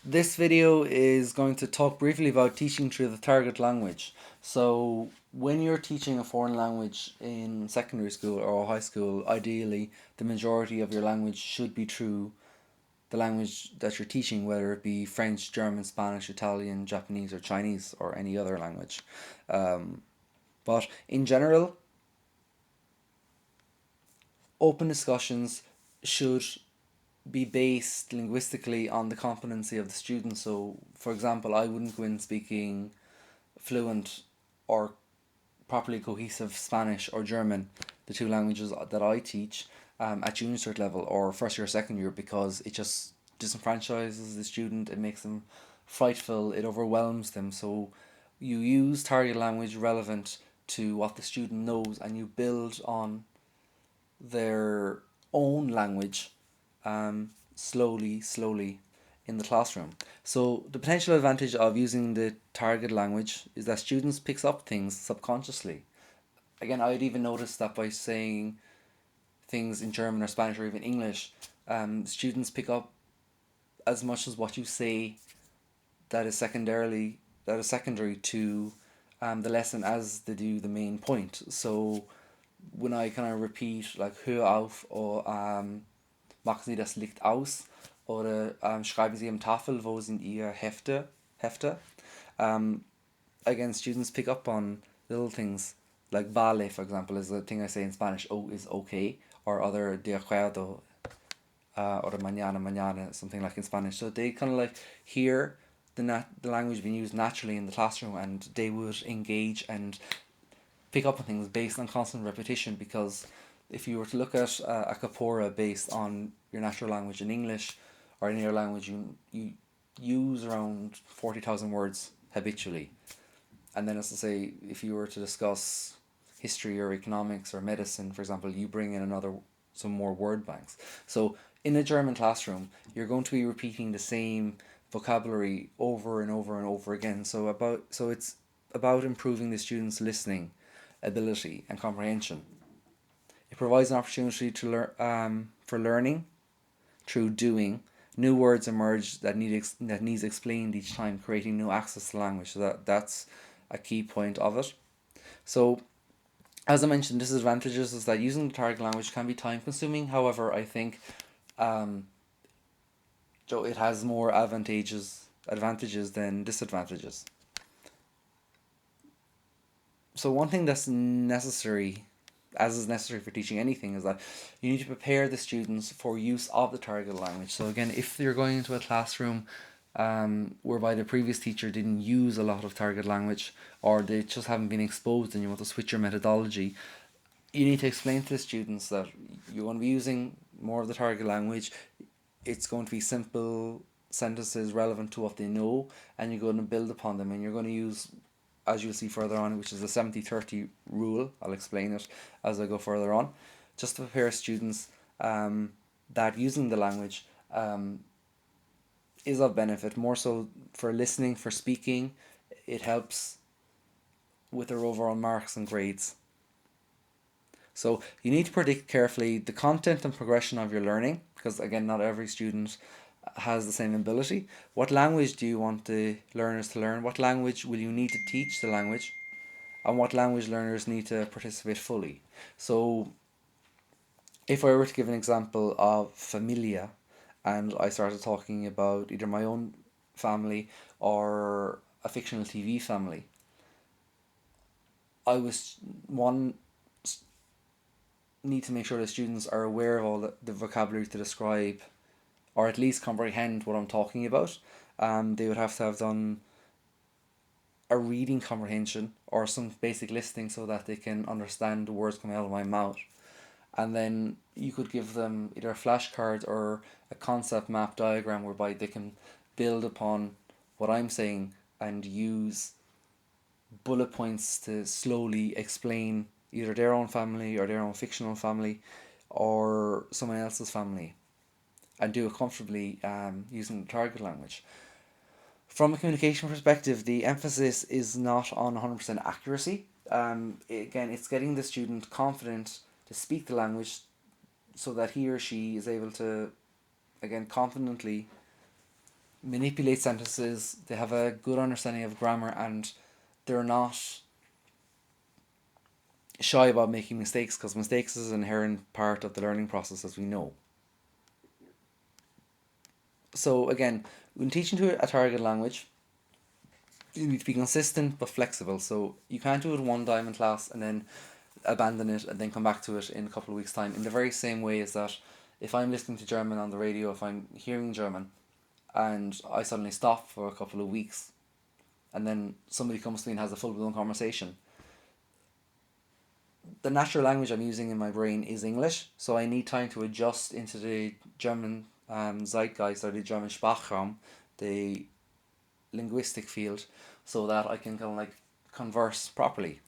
This video is going to talk briefly about teaching through the target language. So, when you're teaching a foreign language in secondary school or high school, ideally the majority of your language should be through the language that you're teaching, whether it be French, German, Spanish, Italian, Japanese, or Chinese, or any other language. But in general, open discussions should be based linguistically on the competency of the student. So, for example, I wouldn't go in speaking fluent or properly cohesive Spanish or German, the two languages that I teach, at junior cert level or first year, second year, because it just disenfranchises the student, it makes them frightful, it overwhelms them. So you use target language relevant to what the student knows and you build on their own language slowly in the classroom. So the potential advantage of using the target language is that students picks up things subconsciously. Again, I'd even notice that by saying things in German or Spanish or even English, students pick up as much as what you say that is secondary to the lesson as they do the main point. So when I kind of repeat like hör auf or machen Sie das Licht aus oder schreiben Sie am Tafel, wo sind Ihre Hefte. Um, Again, students pick up on little things like vale, for example, is a thing I say in Spanish. Oh, is okay, or other de acuerdo, or mañana, something like in Spanish. So they kind of like hear the language being used naturally in the classroom, and they would engage and pick up on things based on constant repetition. Because if you were to look at a capora based on your natural language in English or any other language, you use around 40,000 words habitually. And then, as I say, if you were to discuss history or economics or medicine, for example, you bring in some more word banks. So in a German classroom, you're going to be repeating the same vocabulary over and over and over again. So it's about improving the students' listening ability and comprehension. It provides an opportunity to learn for learning through doing. New words emerge that needs explained each time, creating new access to language. So that's a key point of it. So, as I mentioned, disadvantages is that using the target language can be time consuming. However, I think um, it has more advantages than disadvantages. So one thing that's necessary, as is necessary for teaching anything, is that you need to prepare the students for use of the target language. So again, if you're going into a classroom whereby the previous teacher didn't use a lot of target language, or they just haven't been exposed and you want to switch your methodology, you need to explain to the students that you're going to be using more of the target language. It's going to be simple sentences relevant to what they know, and you're going to build upon them, and you're going to use, as you'll see further on, which is the 70-30 rule. I'll explain it as I go further on, just to prepare students that using the language is of benefit, more so for listening, for speaking. It helps with their overall marks and grades. So you need to predict carefully the content and progression of your learning, because again, not every student has the same ability. What language do you want the learners to learn? What language will you need to teach the language? And what language learners need to participate fully? So if I were to give an example of familia, and I started talking about either my own family or a fictional TV family, I was one need to make sure the students are aware of all the vocabulary to describe or at least comprehend what I'm talking about. They would have to have done a reading comprehension or some basic listening so that they can understand the words coming out of my mouth. And then you could give them either a flashcard or a concept map diagram whereby they can build upon what I'm saying and use bullet points to slowly explain either their own family or their own fictional family or someone else's family, and do it comfortably using the target language. From a communication perspective, the emphasis is not on 100% accuracy. Again, it's getting the student confident to speak the language so that he or she is able to, again, confidently manipulate sentences, they have a good understanding of grammar, and they're not shy about making mistakes, because mistakes is an inherent part of the learning process, as we know. So again, when teaching to a target language, you need to be consistent but flexible. So you can't do it one time in class and then abandon it and then come back to it in a couple of weeks' time. In the very same way as that, if I'm listening to German on the radio, if I'm hearing German, and I suddenly stop for a couple of weeks, and then somebody comes to me and has a full blown conversation, the natural language I'm using in my brain is English, so I need time to adjust into the German zeitgeist, or the German Sprachraum, the linguistic field, so that I can kind of like converse properly.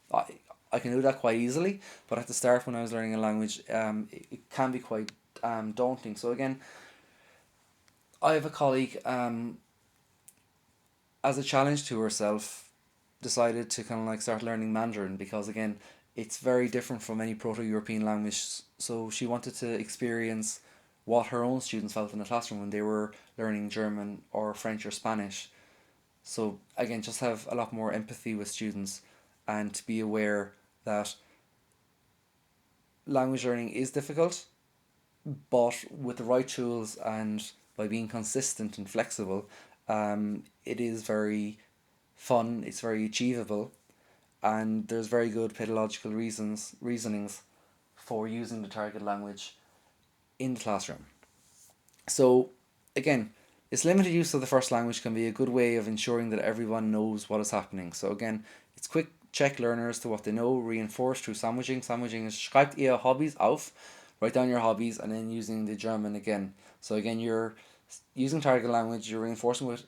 I can do that quite easily, but at the start when I was learning a language, it can be quite daunting. So again, I have a colleague, as a challenge to herself, decided to kind of like start learning Mandarin, because again, it's very different from any Proto-European language. So she wanted to experience what her own students felt in the classroom when they were learning German or French or Spanish. So again, just have a lot more empathy with students, and to be aware that language learning is difficult, but with the right tools and by being consistent and flexible, it is very fun. It's very achievable, and there's very good pedagogical reasonings for using the target language in the classroom. So again, its limited use of the first language can be a good way of ensuring that everyone knows what is happening. So again, it's quick check learners to what they know, reinforced through sandwiching. Sandwiching is schreibt ihr Hobbys auf, write down your hobbies, and then using the German again. So again, you're using target language, you're reinforcing with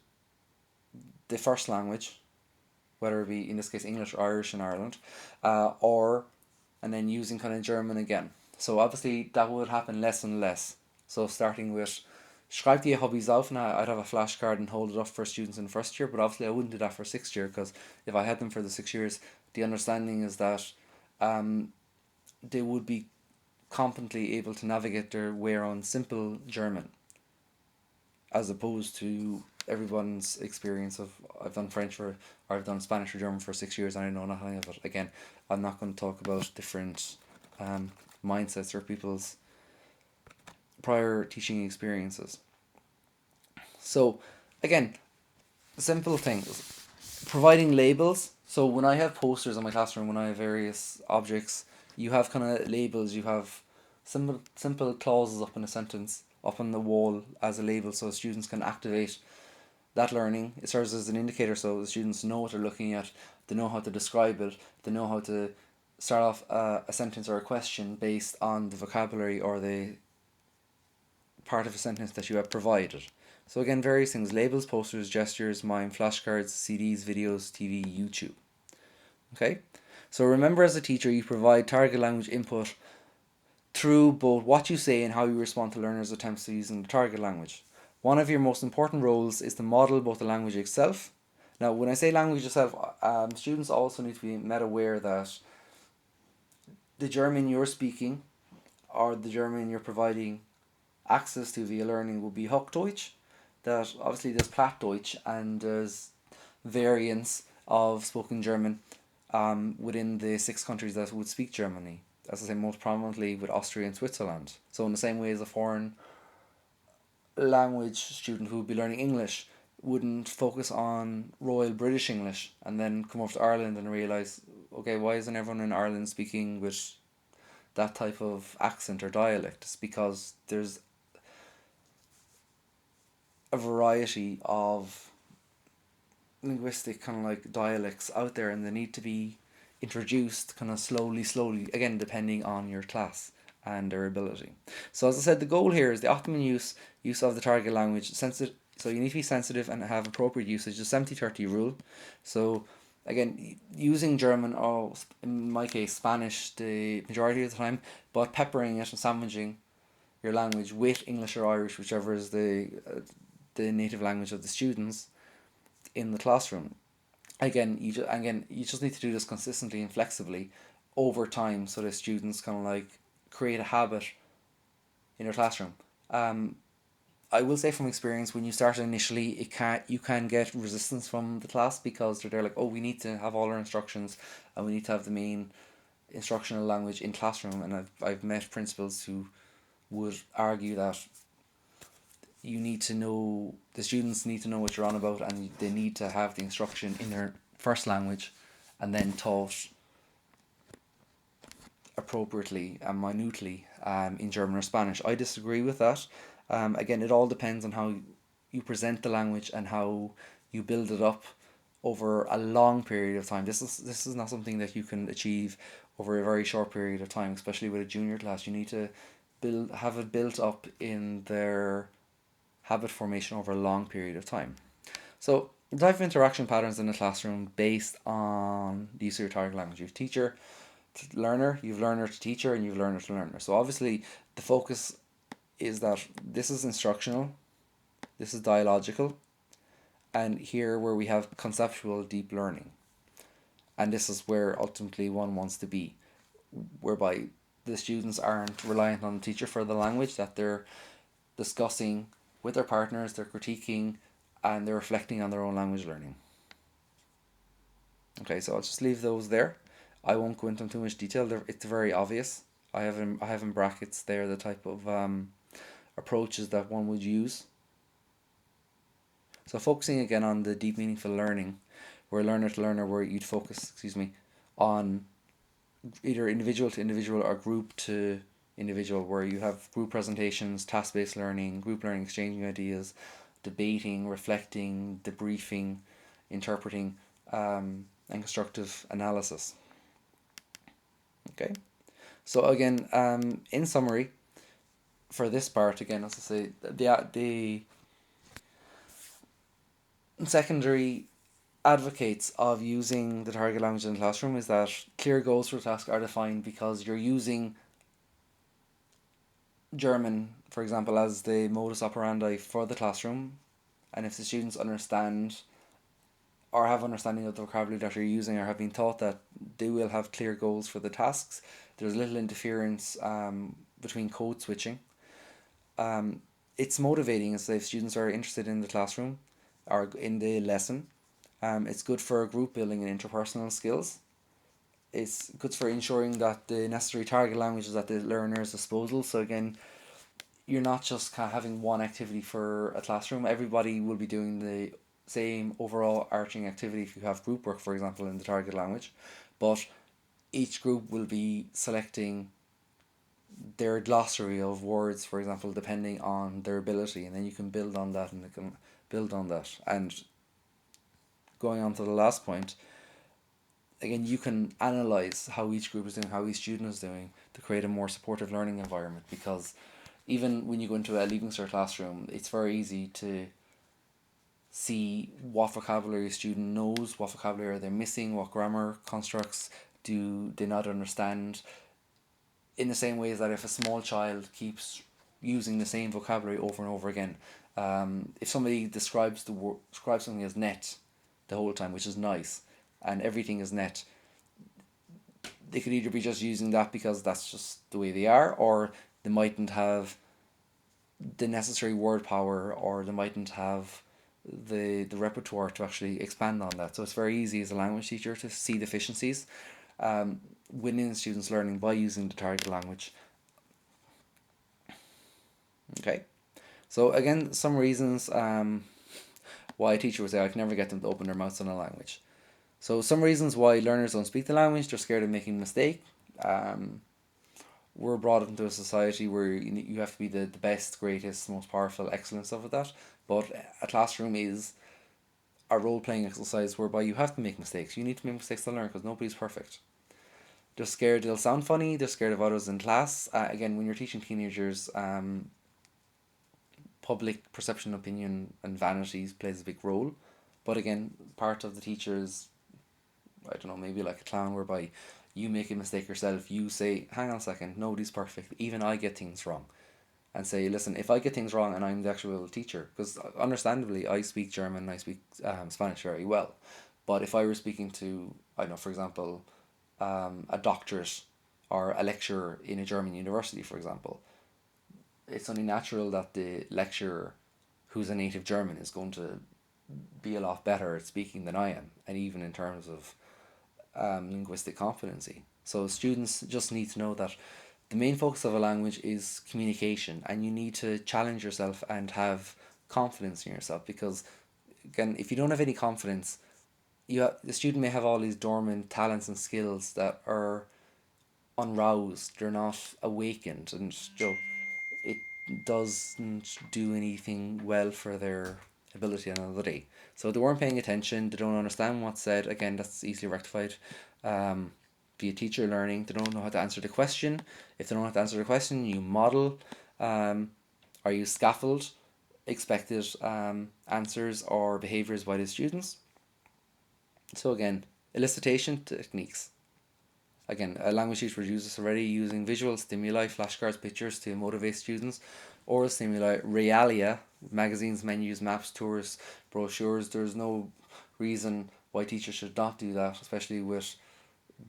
the first language, whether it be in this case English or Irish in Ireland, or and then using kind of German again. So obviously that would happen less and less. So starting with schreib die Hobbys auf, and I'd have a flashcard and hold it up for students in first year, but obviously I wouldn't do that for sixth year, because if I had them for the 6 years, the understanding is that they would be competently able to navigate their way around simple German, as opposed to everyone's experience of I've done French or I've done Spanish or German for 6 years and I know nothing of it. Again, I'm not going to talk about different mindsets or people's prior teaching experiences. So again, simple things. Providing labels. So when I have posters in my classroom, when I have various objects, you have kind of labels, you have simple clauses up in a sentence, up on the wall as a label, so students can activate that learning. It serves as an indicator, so the students know what they're looking at, they know how to describe it, they know how to start off a sentence or a question based on the vocabulary or the part of a sentence that you have provided. So again, various things: labels, posters, gestures, mime, flashcards, CDs, videos, TV, YouTube. Okay? So remember, as a teacher, you provide target language input through both what you say and how you respond to learners' attempts to using the target language. One of your most important roles is to model both the language itself. Now, when I say language itself, students also need to be made aware that the German you're speaking or the German you're providing access to via learning will be Hochdeutsch. That obviously there's Plattdeutsch and there's variants of spoken German within the 6 countries that would speak Germany. As I say, most prominently with Austria and Switzerland. So in the same way as a foreign language student who would be learning English wouldn't focus on Royal British English and then come over to Ireland and realise, okay, why isn't everyone in Ireland speaking with that type of accent or dialect? It's because there's a variety of linguistic kind of like dialects out there, and they need to be introduced kind of slowly, again, depending on your class and their ability. So as I said, the goal here is the optimum use of the target language. So you need to be sensitive and have appropriate usage. The 70-30 rule. So again, using German or in my case Spanish the majority of the time, but peppering it and sandwiching your language with English or Irish, whichever is the native language of the students in the classroom. Again, you just need to do this consistently and flexibly over time, so that students kind of like create a habit in your classroom. I will say from experience, when you start initially, you can get resistance from the class because they're like, oh, we need to have all our instructions, and we need to have the main instructional language in classroom. And I've met principals who would argue that the students need to know what you're on about, and they need to have the instruction in their first language, and then taught appropriately and minutely in German or Spanish. I disagree with that. Again, it all depends on how you present the language and how you build it up over a long period of time. This is not something that you can achieve over a very short period of time, especially with a junior class. You need to have it built up in their habit formation over a long period of time. So, the type of interaction patterns in the classroom based on the use of your target language. You have teacher to learner, you've learner to teacher, and you've learner to learner. So obviously the focus is that this is instructional, this is dialogical, and here where we have conceptual deep learning. And this is where ultimately one wants to be, whereby the students aren't reliant on the teacher for the language, that they're discussing with their partners, they're critiquing, and they're reflecting on their own language learning. Okay, so I'll just leave those there. I won't go into too much detail. It's very obvious. I have in brackets there the type of approaches that one would use. So focusing again on the deep meaningful learning, where learner to learner, where you'd focus, on either individual to individual or group to individual, where you have group presentations, task based learning, group learning, exchanging ideas, debating, reflecting, debriefing, interpreting, and constructive analysis. Okay, so again, in summary, for this part, again, as I say, the secondary advocates of using the target language in the classroom is that clear goals for the task are defined because you're using German, for example, as the modus operandi for the classroom, and if the students understand or have understanding of the vocabulary that you're using or have been taught that, they will have clear goals for the tasks. There's little interference between code switching. It's motivating as if students are interested in the classroom or in the lesson. It's good for group building and interpersonal skills. It's good for ensuring that the necessary target language is at the learner's disposal. So again, you're not just kind of having one activity for a classroom. Everybody will be doing the same overall arching activity if you have group work, for example, in the target language. But each group will be selecting their glossary of words, for example, depending on their ability, and then you can build on that and they can build on that. And going on to the last point, again, you can analyze how each group is doing, how each student is doing to create a more supportive learning environment, because even when you go into a Leaving Cert classroom, it's very easy to see what vocabulary a student knows, what vocabulary they're missing, what grammar constructs do they not understand, in the same way as that if a small child keeps using the same vocabulary over and over again, if somebody describes something as net the whole time, which is nice, and everything is net, they could either be just using that because that's just the way they are, or they mightn't have the necessary word power, or they mightn't have the repertoire to actually expand on that. So it's very easy as a language teacher to see deficiencies within students' learning by using the target language. Okay, so again, some reasons why a teacher would say I can never get them to open their mouths on a language. So some reasons why learners don't speak the language: they're scared of making a mistake. We're brought up into a society where you have to be the best, greatest, most powerful, excellence of that. But a classroom is a role playing exercise whereby you have to make mistakes. You need to make mistakes to learn because nobody's perfect. They're scared they'll sound funny. They're scared of others in class. Again, when you're teaching teenagers, public perception, opinion, and vanities plays a big role. But again, part of the teacher is, I don't know, maybe like a clown, whereby you make a mistake yourself. You say, hang on a second, nobody's perfect. Even I get things wrong. And say, listen, if I get things wrong and I'm the actual teacher, because understandably I speak German, I speak Spanish very well. But if I were speaking to, I don't know, for example, a doctorate or a lecturer in a German university, for example, it's only natural that the lecturer who's a native German is going to be a lot better at speaking than I am, and even in terms of linguistic competency. So students just need to know that the main focus of a language is communication, and you need to challenge yourself and have confidence in yourself, because again, if you don't have any confidence, the student may have all these dormant talents and skills that are unroused, they're not awakened, and it doesn't do anything well for their ability on another day. So they weren't paying attention, they don't understand what's said. Again, that's easily rectified. Be a teacher learning, they don't know how to answer the question. If they don't know how to answer the question, you model, or you scaffold expected answers or behaviors by the students. So again, elicitation techniques. Again, a language teacher would use this already, using visual stimuli, flashcards, pictures to motivate students. Oral stimuli, realia, magazines, menus, maps, tours, brochures. There's no reason why teachers should not do that, especially with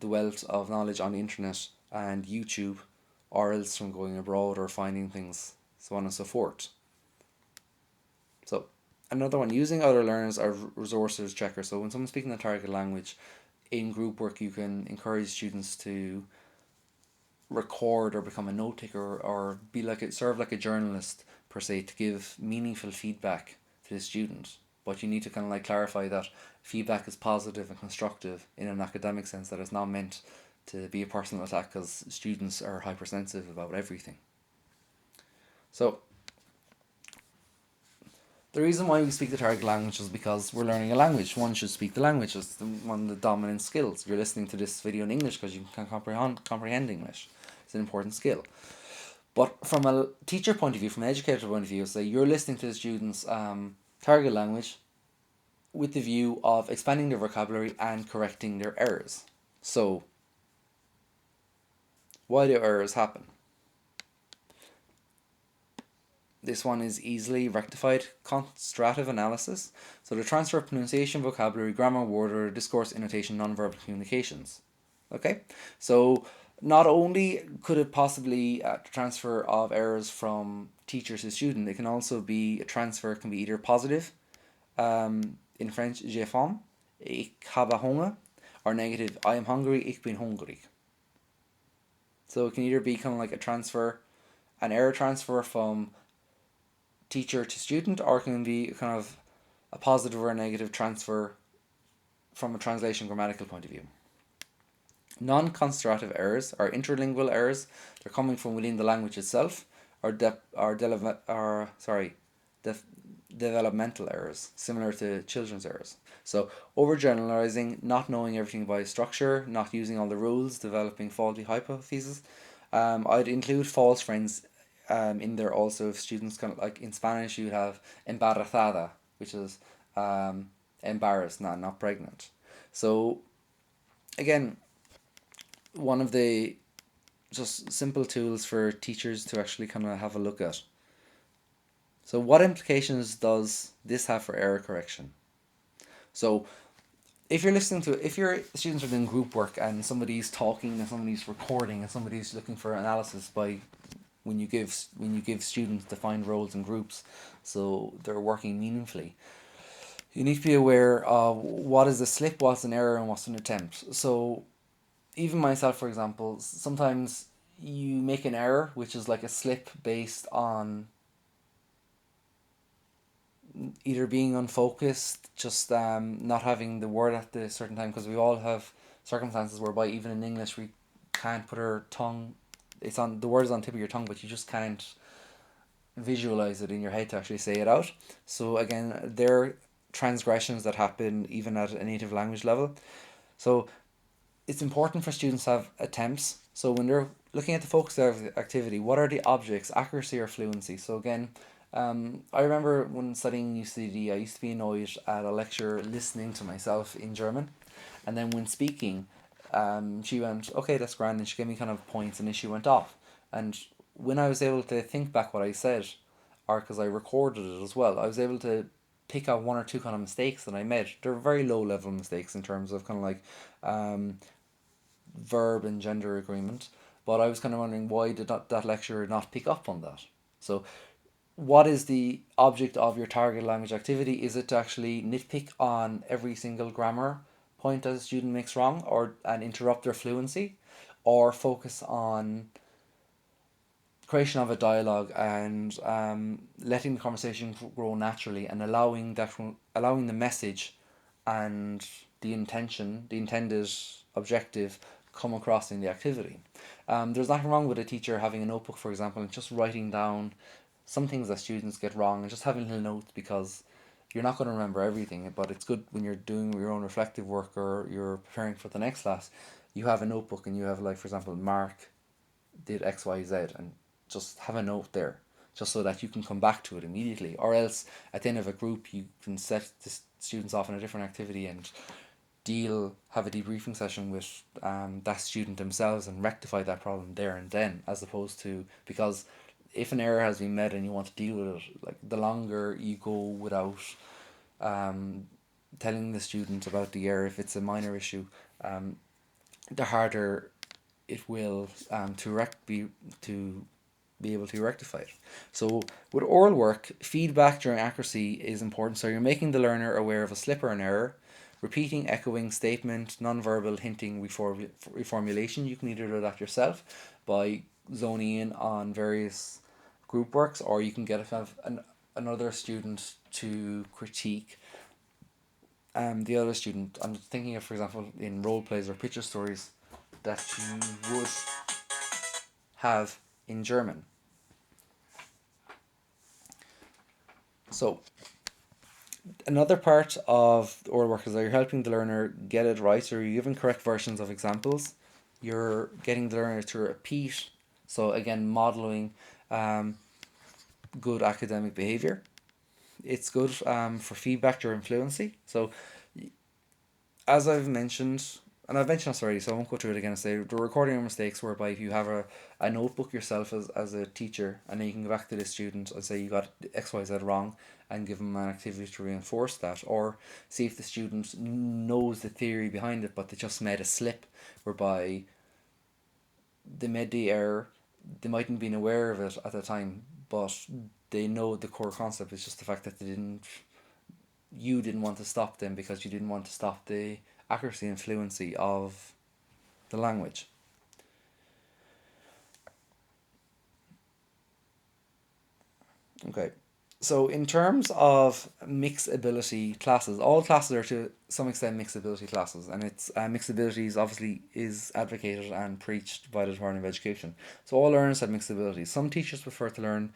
the wealth of knowledge on the internet and YouTube, or else from going abroad or finding things, so on and so forth. So another one, using other learners or resources checker. So when someone's speaking the target language, in group work you can encourage students to record or become a note taker, or be like serve like a journalist per se, to give meaningful feedback to the student. But you need to kind of like clarify that feedback is positive and constructive in an academic sense, that it's not meant to be a personal attack, because students are hypersensitive about everything. So the reason why we speak the target language is because we're learning a language. One should speak the language. It's one of the dominant skills. You're listening to this video in English because you can comprehend English. It's an important skill. But from a teacher point of view, from an educator point of view, say you're listening to the students' target language with the view of expanding their vocabulary and correcting their errors. So, why do errors happen? This one is easily rectified. Constructive analysis. So the transfer of pronunciation, vocabulary, grammar, word order, discourse, intonation, nonverbal communications. Okay, so not only could it possibly transfer of errors from teacher to student, it can also be a transfer, can be either positive, in French, j'ai faim, ich habe Hunger, or negative, I am hungry, ich bin hungrig. So it can either be kind of like a transfer, an error transfer from teacher to student, or it can be kind of a positive or a negative transfer from a translation grammatical point of view. Non-constructive errors are interlingual errors. They're coming from within the language itself, or developmental errors, similar to children's errors. So overgeneralizing, not knowing everything by structure, not using all the rules, developing faulty hypotheses. I'd include false friends in there also. If students kind of like in Spanish, you have embarazada, which is embarrassed, not pregnant. So again, one of the just simple tools for teachers to actually kind of have a look at. So what implications does this have for error correction? So if you're if your students are doing group work and somebody's talking and somebody's recording and somebody's looking for analysis by when you give students defined roles and groups, so they're working meaningfully, you need to be aware of what is a slip, what's an error, and what's an attempt. So even myself, for example, sometimes you make an error, which is like a slip based on either being unfocused, just not having the word at the certain time, because we all have circumstances whereby even in English we can't put our tongue, it's on, the word is on the tip of your tongue, but you just can't visualize it in your head to actually say it out. So again, there are transgressions that happen even at a native language level. So it's important for students to have attempts. So when they're looking at the focus activity, what are the objects, accuracy or fluency? So again, I remember when studying UCD, I used to be annoyed at a lecturer listening to myself in German, and then when speaking, she went, okay, that's grand, and she gave me kind of points, and then she went off. And when I was able to think back what I said, or because I recorded it as well, I was able to pick out one or two kind of mistakes that I made. They're very low level mistakes in terms of kind of like verb and gender agreement, but I was kind of wondering, why did that lecturer not pick up on that? So what is the object of your target language activity? Is it to actually nitpick on every single grammar point that a student makes wrong and interrupt their fluency, or focus on creation of a dialogue and letting the conversation grow naturally and allowing the message and the intended objective come across in the activity. There's nothing wrong with a teacher having a notebook, for example, and just writing down some things that students get wrong and just having little notes, because you're not going to remember everything, but it's good when you're doing your own reflective work or you're preparing for the next class. You have a notebook and you have, like, for example, Mark did X, Y, Z, and just have a note there, just so that you can come back to it immediately. Or else, at the end of a group, you can set the students off on a different activity and have a debriefing session with that student themselves and rectify that problem there and then, as opposed to, because if an error has been made and you want to deal with it, like, the longer you go without telling the student about the error, if it's a minor issue, the harder it will to be able to rectify it. So with oral work, feedback during accuracy is important. So you're making the learner aware of a slip or an error, repeating, echoing statement, non-verbal hinting, reformulation. You can either do that yourself by zoning in on various group works, or you can get another student to critique the other student. I'm thinking of, for example, in role plays or picture stories that you would have in German. So another part of the oral work is that you're helping the learner get it right, so you're giving correct versions of examples. You're getting the learner to repeat. So again, modeling good academic behavior. It's good for feedback during fluency. So as I've mentioned, and I've mentioned this already, so I won't go through it again and say the recording of mistakes, whereby if you have a notebook yourself as a teacher, and then you can go back to the student and say you got XYZ wrong and give them an activity to reinforce that, or see if the student knows the theory behind it but they just made a slip whereby they made the error, they mightn't have been aware of it at the time, but they know the core concept. It's just the fact that you didn't want to stop them because you didn't want to stop the accuracy and fluency of the language. Okay, so in terms of mixability classes, all classes are to some extent mixability classes, and it's mixability is obviously is advocated and preached by the Department of Education. So all learners have mixability. Some teachers prefer to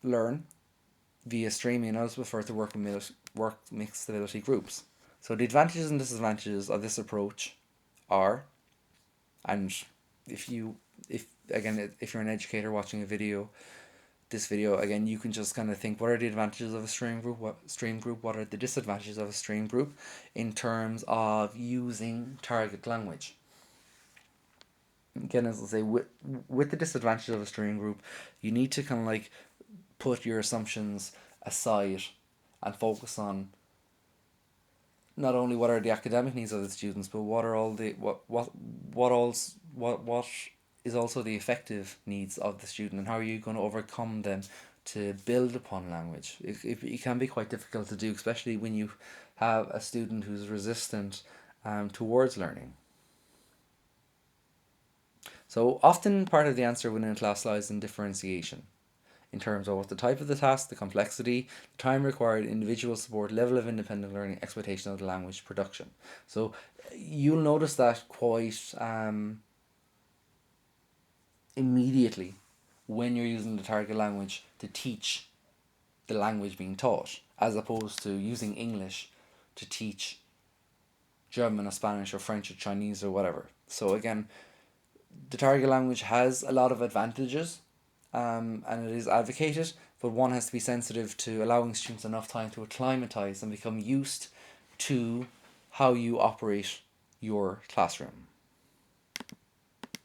learn via streaming, and others prefer to work mixability groups. So the advantages and disadvantages of this approach are, and if if you're an educator watching this video again, you can just kind of think, what are the advantages of a stream group, what are the disadvantages of a stream group in terms of using target language. Again, as I say, with the disadvantages of a stream group, you need to kind of like put your assumptions aside and focus on not only what are the academic needs of the students, but what are all the what is also the effective needs of the student, and how are you going to overcome them to build upon language. It can be quite difficult to do, especially when you have a student who's resistant towards learning. So often part of the answer within a class lies in differentiation, in terms of what the type of the task, the complexity, the time required, individual support, level of independent learning, expectation of the language production. So you'll notice that quite immediately when you're using the target language to teach the language being taught, as opposed to using English to teach German or Spanish or French or Chinese or whatever. So again, the target language has a lot of advantages, and it is advocated, but one has to be sensitive to allowing students enough time to acclimatize and become used to how you operate your classroom.